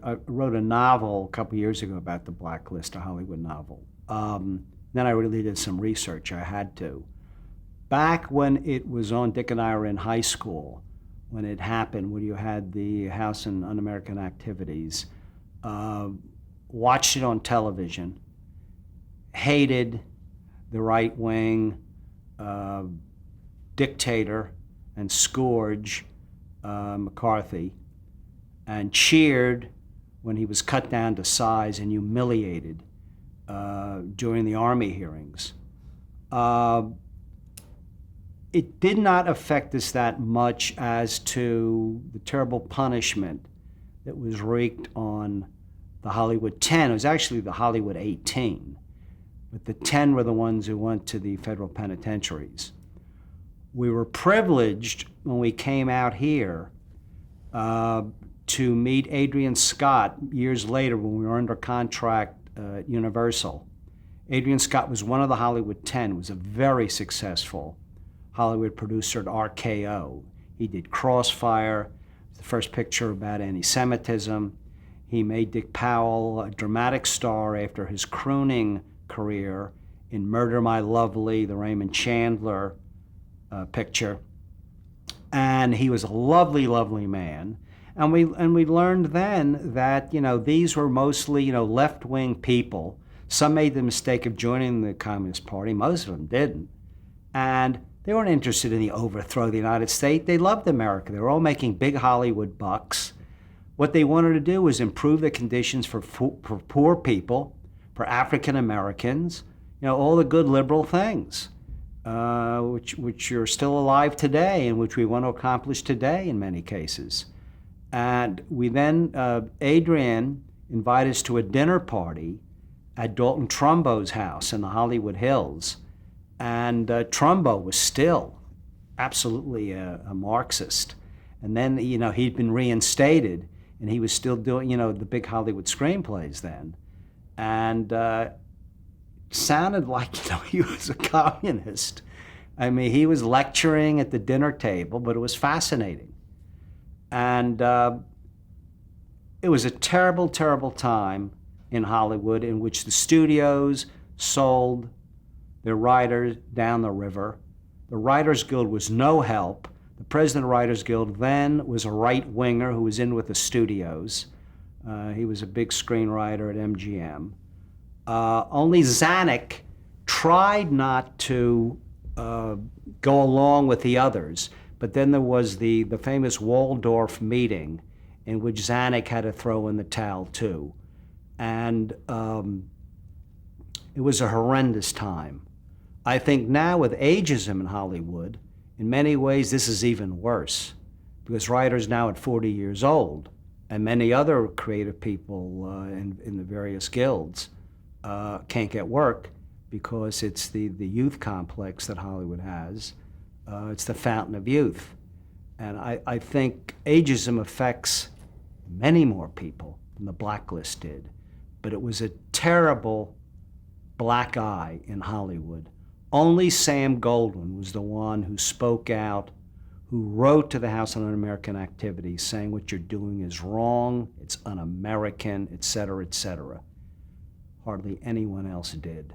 I wrote a novel a couple years ago about the Blacklist, a Hollywood novel. Then I really did some research. I had to. Back when it was on, Dick and I were in high school, when it happened, when you had the House on Un-American Activities, watched it on television, hated the right-wing dictator and scourge McCarthy, and cheered when he was cut down to size and humiliated during the Army hearings. It did not affect us that much as to the terrible punishment that was wreaked on the Hollywood 10. It was actually the Hollywood 18, but the 10 were the ones who went to the federal penitentiaries. We were privileged when we came out here to meet Adrian Scott years later when we were under contract at Universal. Adrian Scott was one of the Hollywood 10, was a very successful Hollywood producer at RKO. He did Crossfire, the first picture about anti-Semitism. He made Dick Powell a dramatic star after his crooning career in Murder, My Lovely, the Raymond Chandler picture. And he was a lovely, lovely man. And we learned then that, these were mostly, left-wing people. Some made the mistake of joining the Communist Party. Most of them didn't. And they weren't interested in the overthrow of the United States. They loved America. They were all making big Hollywood bucks. What they wanted to do was improve the conditions for poor people, for African Americans, all the good liberal things, which are still alive today and which we want to accomplish today in many cases. And we then, Adrian invited us to a dinner party at Dalton Trumbo's house in the Hollywood Hills. And Trumbo was still absolutely a Marxist. And then, he'd been reinstated, and he was still doing, the big Hollywood screenplays then. And sounded like, he was a communist. I mean, he was lecturing at the dinner table, but it was fascinating. And it was a terrible, terrible time in Hollywood in which the studios sold their writers down the river. The Writers Guild was no help. The president of the Writers Guild then was a right-winger who was in with the studios. He was a big screenwriter at MGM. Only Zanuck tried not to go along with the others, but then there was the famous Waldorf meeting in which Zanuck had to throw in the towel too. And it was a horrendous time. I think now with ageism in Hollywood, in many ways this is even worse, because writers now at 40 years old, and many other creative people in the various guilds can't get work because it's the youth complex that Hollywood has. It's the fountain of youth. And I think ageism affects many more people than the Blacklist did. But it was a terrible black eye in Hollywood. Only Sam Goldwyn was the one who spoke out, who wrote to the House on Un-American Activities saying what you're doing is wrong, it's un-American, et cetera, et cetera. Hardly anyone else did.